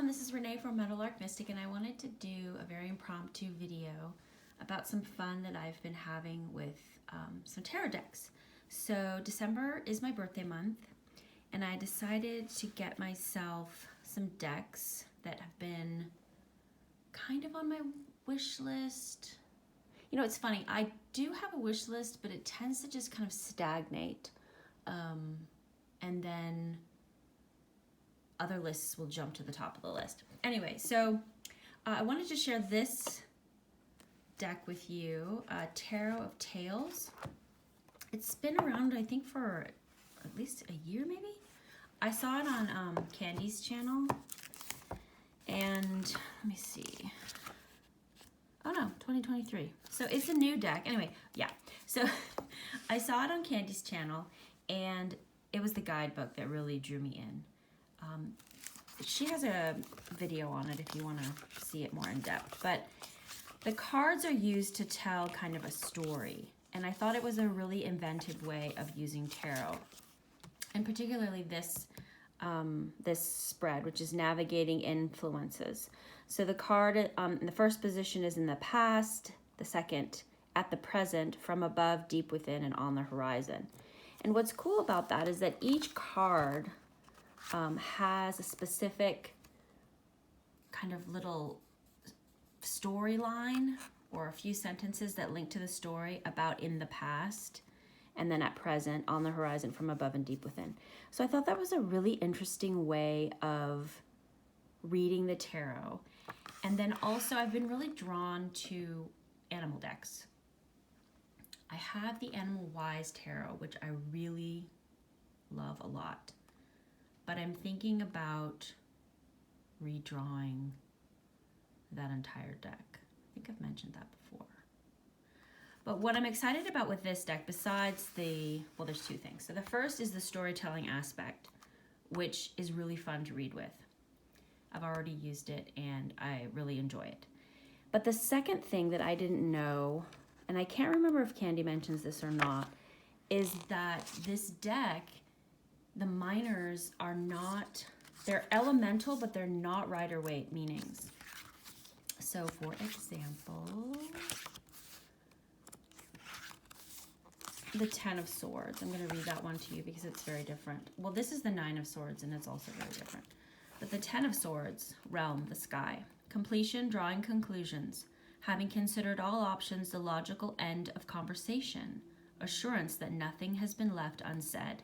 everyone, this is Renee from Meadowlark Mystic, and I wanted to do a very impromptu video about some fun that I've been having with some tarot decks. So December is my birthday month, and I decided to get myself some decks that have been kind of on my wish list. You know, it's funny, I do have a wish list, but it tends to just kind of stagnate, and then other lists will jump to the top of the list. Anyway, so I wanted to share this deck with you, Tarot of Tales. It's been around, I think, for at least a year, maybe? I saw it on Candy's channel, and let me see. Oh no, 2023. So it's a new deck. Anyway, yeah. So I saw it on Candy's channel, and it was the guidebook that really drew me in. She has a video on it if you want to see it more in depth, but the cards are used to tell kind of a story, and I thought it was a really inventive way of using tarot, and particularly this this spread, which is navigating influences. So the card in the first position is in the past, the second at the present, from above, deep within, and on the horizon. And what's cool about that is that each card has a specific kind of little storyline or a few sentences that link to the story about in the past, and then at present, on the horizon, from above and deep within. So I thought that was a really interesting way of reading the tarot. And then also I've been really drawn to animal decks. I have the Animal Wise Tarot, which I really love a lot. But I'm thinking about redrawing that entire deck. I think I've mentioned that before. But what I'm excited about with this deck, besides well, there's two things. So the first is the storytelling aspect, which is really fun to read with. I've already used it and I really enjoy it. But the second thing that I didn't know, and I can't remember if Candy mentions this or not, is that this deck, the minors are not, they're elemental, but they're not Rider-Waite meanings. So for example, the Ten of Swords. I'm going to read that one to you because it's very different. Well, this is the Nine of Swords, and it's also very different. But the Ten of Swords, realm, the sky. Completion, drawing conclusions. Having considered all options, the logical end of conversation. Assurance that nothing has been left unsaid.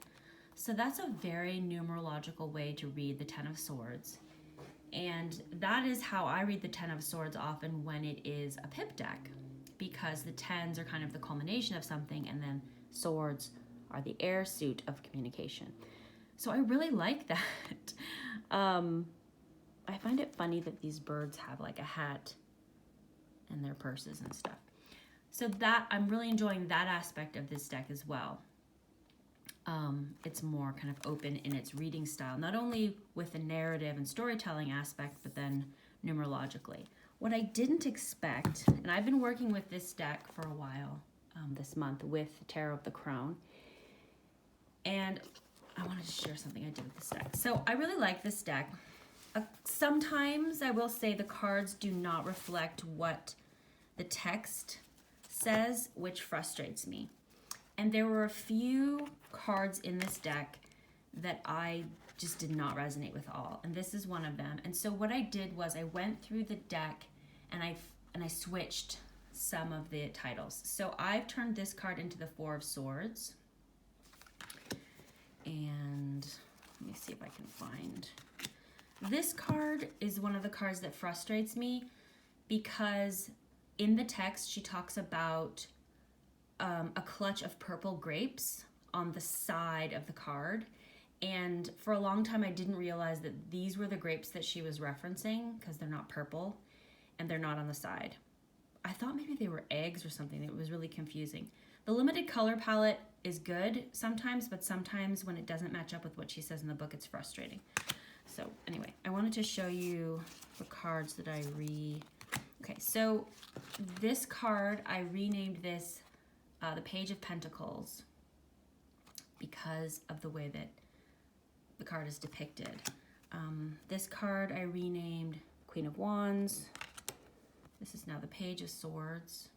So that's a very numerological way to read the Ten of Swords. And that is how I read the Ten of Swords often when it is a pip deck, because the tens are kind of the culmination of something, and then swords are the air suit of communication. So I really like that. I find it funny that these birds have like a hat and their purses and stuff. So that, I'm really enjoying that aspect of this deck as well. It's more kind of open in its reading style, not only with the narrative and storytelling aspect, but then numerologically. What I didn't expect, and I've been working with this deck for a while this month with Tarot of the Crone, and I wanted to share something I did with this deck. So I really like this deck. Sometimes I will say the cards do not reflect what the text says, which frustrates me. And there were a few cards in this deck that I just did not resonate with all, and this is one of them. And so what I did was I went through the deck and I switched some of the titles. So I've turned this card into the Four of Swords, and let me see if I can find. This card is one of the cards that frustrates me because in the text she talks about a clutch of purple grapes on the side of the card. And for a long time, I didn't realize that these were the grapes that she was referencing because they're not purple and they're not on the side. I thought maybe they were eggs or something. It was really confusing. The limited color palette is good sometimes, but sometimes when it doesn't match up with what she says in the book, it's frustrating. So anyway, I wanted to show you the cards that I Okay, so this card, I renamed this the Page of Pentacles because of the way that the card is depicted. This card I renamed Queen of Wands. This is now the Page of Swords.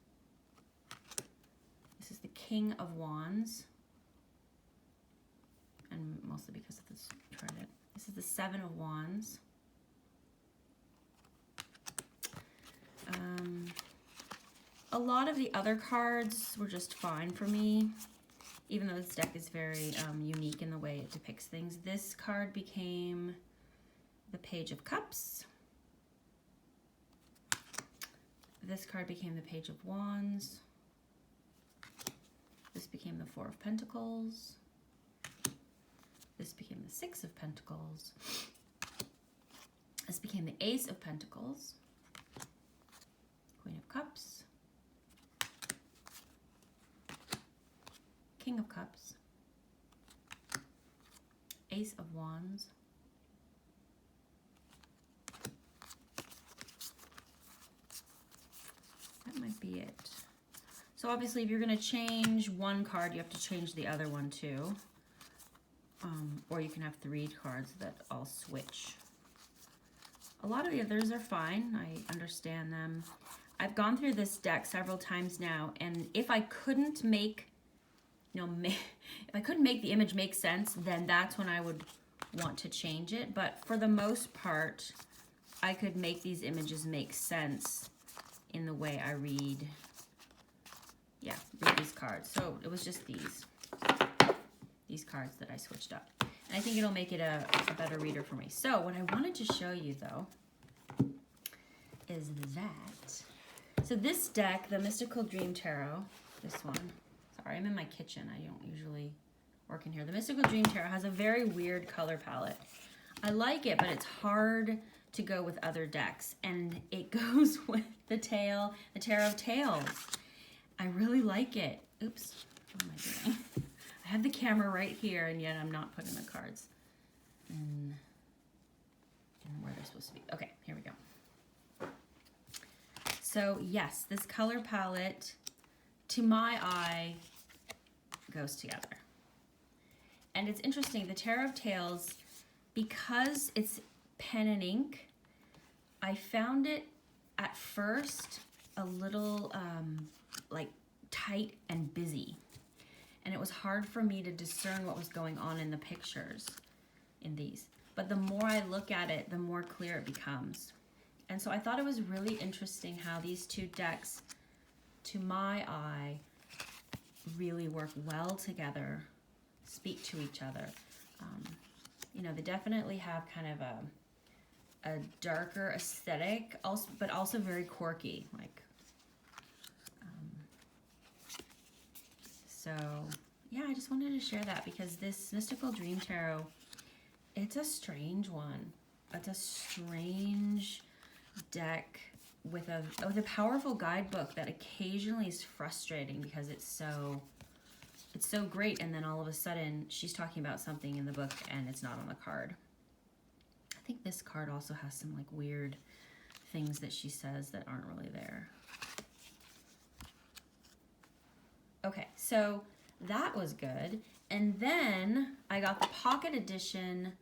This is the King of Wands. And mostly because of this trident. This is the Seven of Wands. A lot of the other cards were just fine for me, even though this deck is very unique in the way it depicts things. This card became the Page of Cups. This card became the Page of Wands. This became the Four of Pentacles. This became the Six of Pentacles. This became the Ace of Pentacles. Queen of Cups. King of Cups. Ace of Wands. That might be it. So obviously if you're going to change one card, you have to change the other one too. Or you can have 3 cards that all switch. A lot of the others are fine. I understand them. I've gone through this deck several times now, and if I couldn't make, if I couldn't make the image make sense, then that's when I would want to change it. But for the most part, I could make these images make sense in the way I read these cards. So it was just these cards that I switched up. And I think it'll make it a better reader for me. So what I wanted to show you though is that. So this deck, the Mystical Dream Tarot, this one, sorry, I'm in my kitchen. I don't usually work in here. The Mystical Dream Tarot has a very weird color palette. I like it, but it's hard to go with other decks. And it goes with the Tarot of Tails. I really like it. Oops, what am I doing? I have the camera right here, and yet I'm not putting the cards in where they're supposed to be. Okay, here we go. So yes, this color palette, to my eye, goes together. And it's interesting, the Tarot of Tails, because it's pen and ink, I found it at first a little like tight and busy. And it was hard for me to discern what was going on in the pictures in these. But the more I look at it, the more clear it becomes. And so I thought it was really interesting how these two decks, to my eye, really work well together, speak to each other. You know, they definitely have kind of a darker aesthetic, also, but also very quirky. Like, so yeah, I just wanted to share that because this Mystical Dream Tarot, it's a strange one. It's a strange deck with a powerful guidebook that occasionally is frustrating because it's so great, and then all of a sudden she's talking about something in the book and it's not on the card. I think this card also has some like weird things that she says that aren't really there. Okay, so that was good. And then I got the Pocket Edition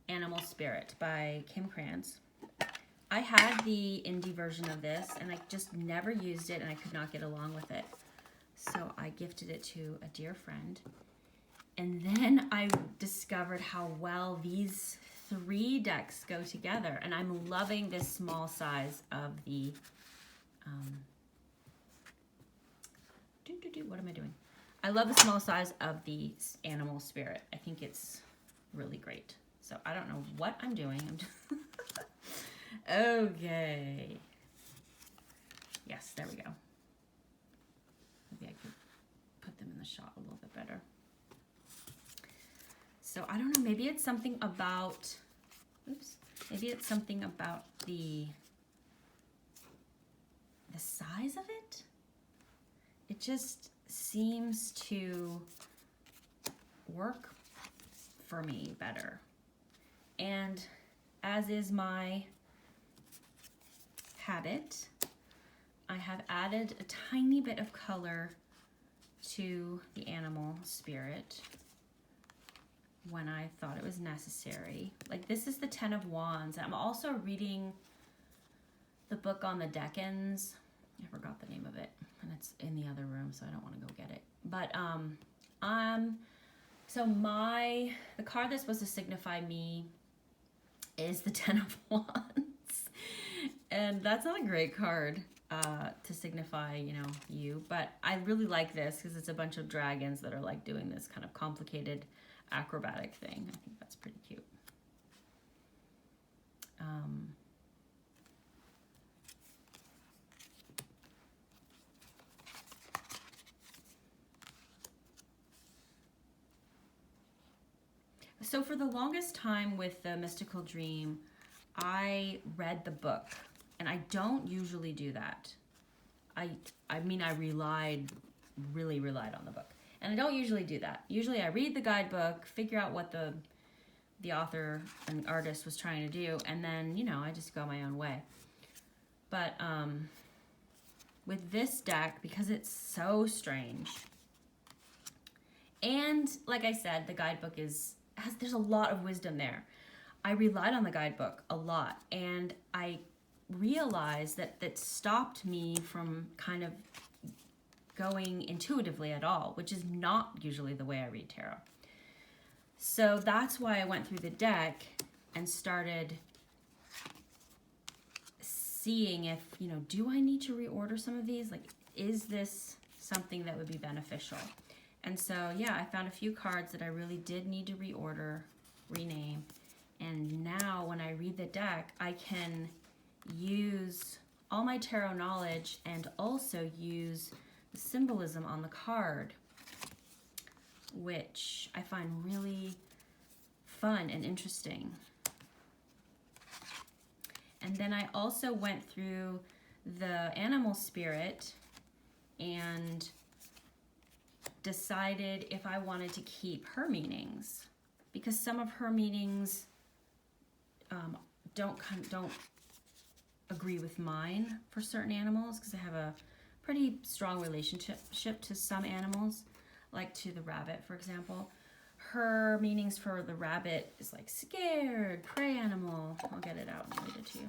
Animal Spirit by Kim Krantz. I had the indie version of this and I just never used it and I could not get along with it. So I gifted it to a dear friend. And then I discovered how well these 3 decks go together. And I'm loving this small size of the, what am I doing? I love the small size of the Animal Spirit. I think it's really great. So I don't know what I'm doing. I'm just okay. Yes, there we go. Maybe I could put them in the shot a little bit better. So I don't know, maybe it's something about, maybe it's something about the size of it. It just seems to work for me better. And as is my habit, I have added a tiny bit of color to the Animal Spirit. when I thought it was necessary. Like, this is the Ten of Wands. I'm also reading the book on the Decans. I forgot the name of it, and it's in the other room, so I don't want to go get it. But so the card that's supposed to signify me is the Ten of Wands, and that's not a great card to signify, you know, you. But I really like this because it's a bunch of dragons that are like doing this kind of complicated acrobatic thing. I think that's pretty cute. So for the longest time with the mystical dream, I read the book, and I don't usually do that. I mean, I really relied on the book, and I don't usually do that. Usually I read the guidebook, figure out what the author and artist was trying to do, and then, you know, I just go my own way. But with this deck, because it's so strange, and like I said, the guidebook there's a lot of wisdom there. I relied on the guidebook a lot, and I realized that stopped me from kind of going intuitively at all, which is not usually the way I read tarot. So that's why I went through the deck and started seeing if, you know, do I need to reorder some of these? Like, is this something that would be beneficial? And so, yeah, I found a few cards that I really did need to reorder, rename. And now when I read the deck, I can use all my tarot knowledge and also use the symbolism on the card, which I find really fun and interesting. And then I also went through the animal spirit and decided if I wanted to keep her meanings, because some of her meanings don't agree with mine for certain animals, because I have a pretty strong relationship to some animals, like to the rabbit, for example. Her meanings for the rabbit is like scared, prey animal. I'll get it out and read it to you.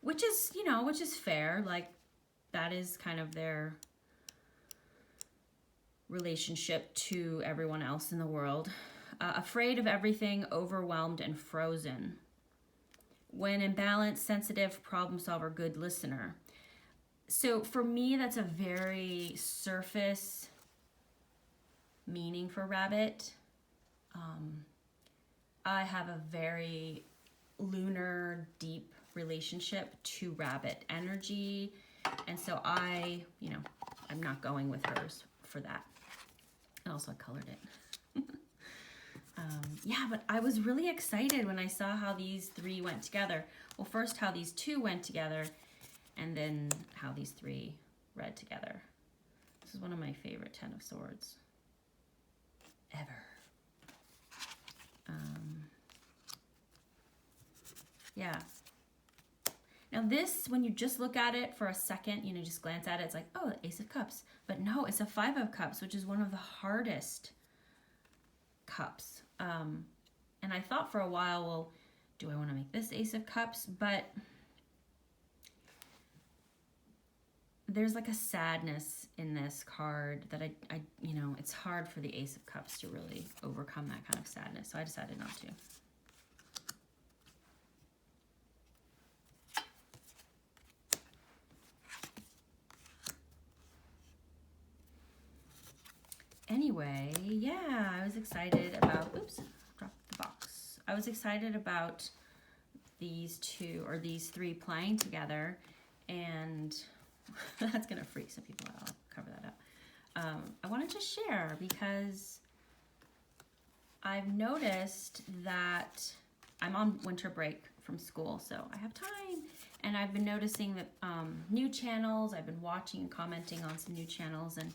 Which is, you know, which is fair. Like, that is kind of their relationship to everyone else in the world. Afraid of everything, overwhelmed and frozen. When imbalanced, sensitive, problem solver, good listener. So for me, that's a very surface meaning for rabbit. I have a very lunar, deep relationship to rabbit energy. And so I'm not going with hers for that. And also I colored it. Yeah, but I was really excited when I saw how these three went together. Well, first how these two went together, and then how these three read together. This is one of my favorite Ten of Swords ever. Yeah. Now this, when you just look at it for a second, you know, just glance at it, it's like, oh, Ace of Cups. But no, it's a Five of Cups, which is one of the hardest cups. And I thought for a while, well, do I want to make this Ace of Cups? But there's like a sadness in this card that I you know, it's hard for the Ace of Cups to really overcome that kind of sadness. So I decided not to. Anyway, yeah, I was excited about, oops, dropped the box. I was excited about these three playing together, and that's gonna freak some people out. I'll cover that up. I wanted to share because I've noticed that I'm on winter break from school, so I have time, and I've been noticing that new channels, I've been watching and commenting on some new channels, and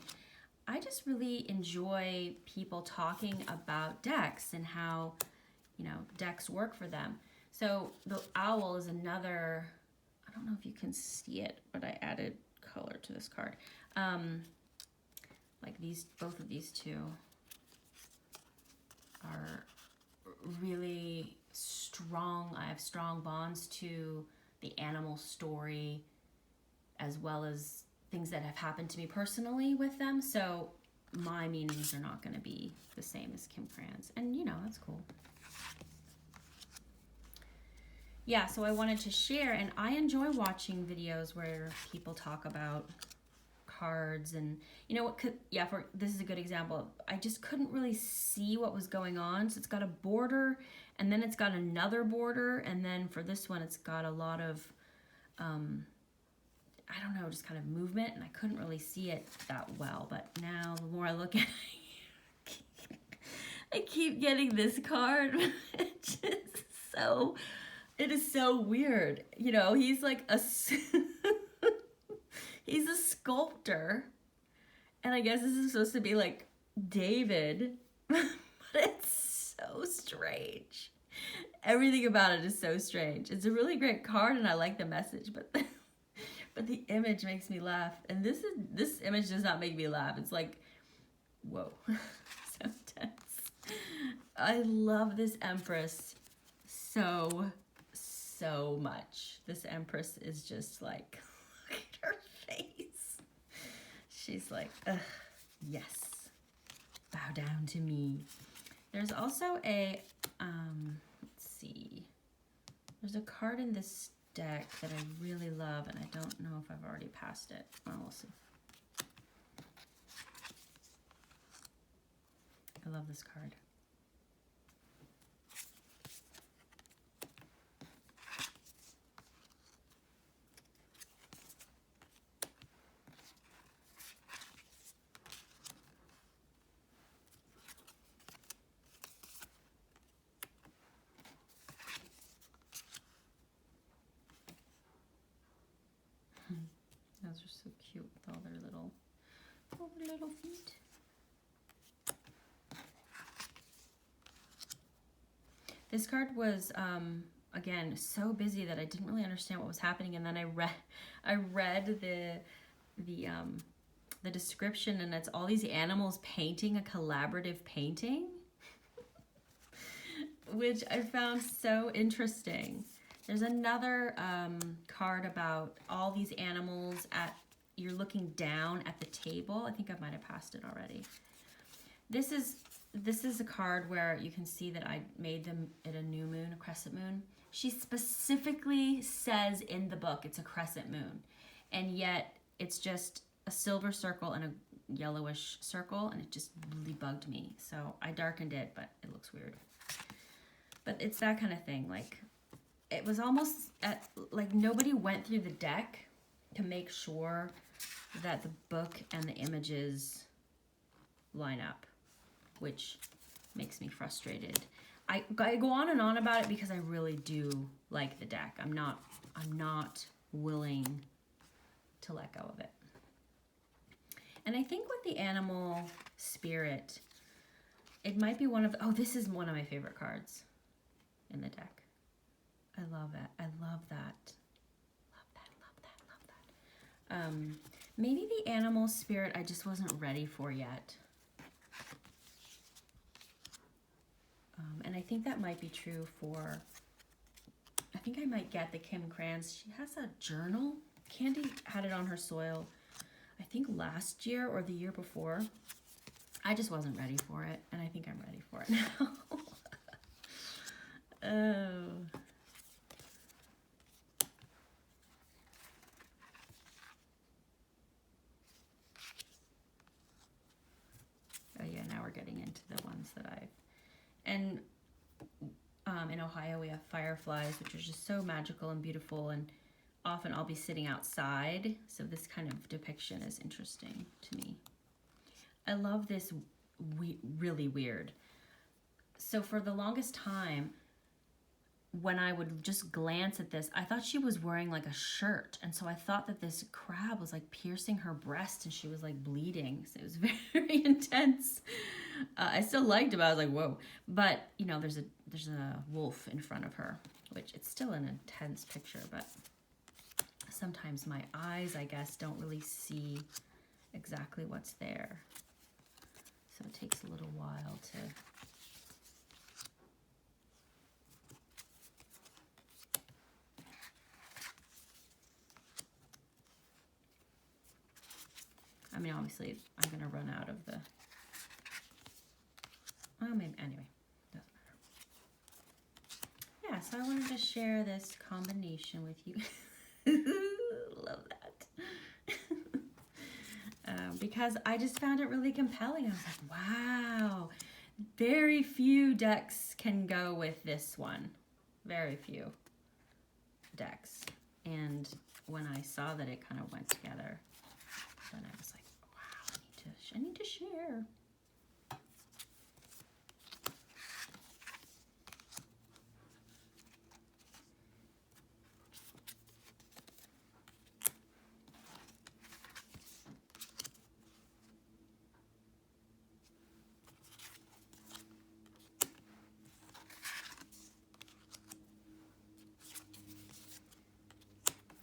I just really enjoy people talking about decks and how, you know, decks work for them. So the owl is another, I don't know if you can see it, but I added color to this card. Like both of these two. are really strong. I have strong bonds to the animal story as well as things that have happened to me personally with them. So my meanings are not going to be the same as Kim Cran's. And, you know, that's cool. Yeah, so I wanted to share, and I enjoy watching videos where people talk about cards and, you know what, this is a good example. I just couldn't really see what was going on. So it's got a border, and then it's got another border, and then for this one, it's got a lot of, I don't know, just kind of movement, and I couldn't really see it that well. But now, the more I look at it, I keep getting this card, which is so... It is so weird. You know, he's like he's a sculptor. And I guess this is supposed to be like David. But it's so strange. Everything about it is so strange. It's a really great card and I like the message, but the image makes me laugh. And this image does not make me laugh. It's like, whoa. So tense. I love this Empress so much. This Empress is just like, look at her face. She's like, ugh, yes, bow down to me. There's also a, let's see, there's a card in this deck that I really love, and I don't know if I've already passed it. Well, we'll see. I love this card. Those are so cute with all their little feet. This card was again so busy that I didn't really understand what was happening, and then I read the description, and it's all these animals painting a collaborative painting, which I found so interesting. There's another card about all these animals you're looking down at the table. I think I might have passed it already. This is a card where you can see that I made them at a new moon, a crescent moon. She specifically says in the book it's a crescent moon, and yet it's just a silver circle and a yellowish circle, and it just really bugged me. So I darkened it, but it looks weird. But it's that kind of thing. Like, it was almost like nobody went through the deck to make sure that the book and the images line up, which makes me frustrated. I go on and on about it because I really do like the deck. I'm not willing to let go of it. And I think with the animal spirit, it might be one of this is one of my favorite cards in the deck. I love it. I love that. Love that. Maybe the animal spirit I just wasn't ready for yet. And I think that might be true for, I think I might get the Kim Cran's. She has a journal. Candy had it on her soil, I think last year or the year before. I just wasn't ready for it, and I think I'm ready for it now. Oh. Oh yeah, now we're getting into the ones that and in Ohio we have fireflies, which are just so magical and beautiful, and often I'll be sitting outside, so this kind of depiction is interesting to me. I love this really weird. So for the longest time, when I would just glance at this, I thought she was wearing like a shirt, and so I thought that this crab was like piercing her breast and she was like bleeding. So it was very intense. I still liked it, but I was like, whoa. But you know, there's a wolf in front of her, which it's still an intense picture, but sometimes my eyes, I guess, don't really see exactly what's there. So it takes a little while I mean, obviously, I'm going to run out of the... Oh, maybe, anyway, doesn't matter. Yeah, so I wanted to share this combination with you. Love that. Because I just found it really compelling. I was like, wow, very few decks can go with this one. Very few decks. And when I saw that it kind of went together, then I was like, wow, I need to share.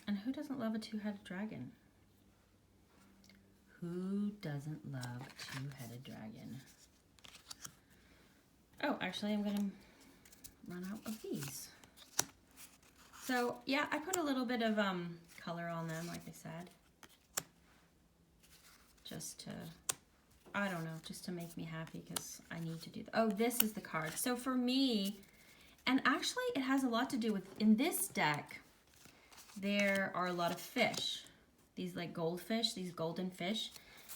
And who doesn't love a two-headed dragon? Who doesn't love a two-headed dragon? Oh, actually, I'm going to run out of these. So, yeah, I put a little bit of color on them, like I said. Just to, I don't know, just to make me happy because I need to do that. Oh, this is the card. So for me, and actually it has a lot to do with, in this deck, there are a lot of fish. These like goldfish, these golden fish.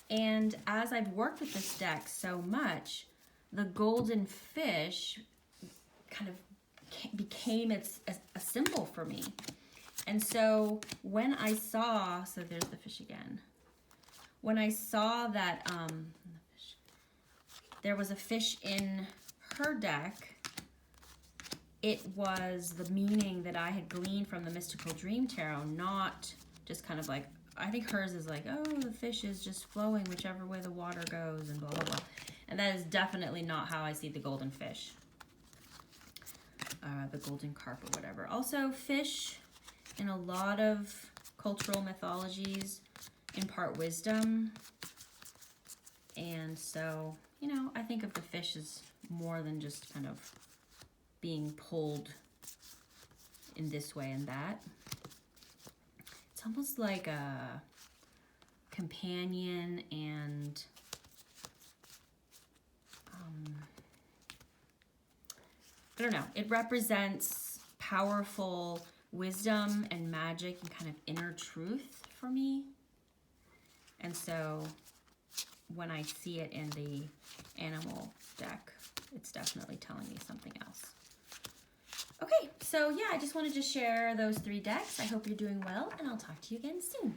And as I've worked with this deck so much, the golden fish kind of became a symbol for me. And so when I saw, so there's the fish again. When I saw that there was a fish in her deck, it was the meaning that I had gleaned from the Mystical Dream Tarot, not just kind of like, I think hers is like, oh, the fish is just flowing whichever way the water goes and blah, blah, blah. And that is definitely not how I see the golden fish. The golden carp or whatever. Also, fish in a lot of cultural mythologies impart wisdom. And so, you know, I think of the fish as more than just kind of being pulled in this way and that. It's almost like a companion and I don't know. It represents powerful wisdom and magic and kind of inner truth for me. And so when I see it in the animal deck, it's definitely telling me something else. Okay, so yeah, I just wanted to share those 3 decks. I hope you're doing well, and I'll talk to you again soon.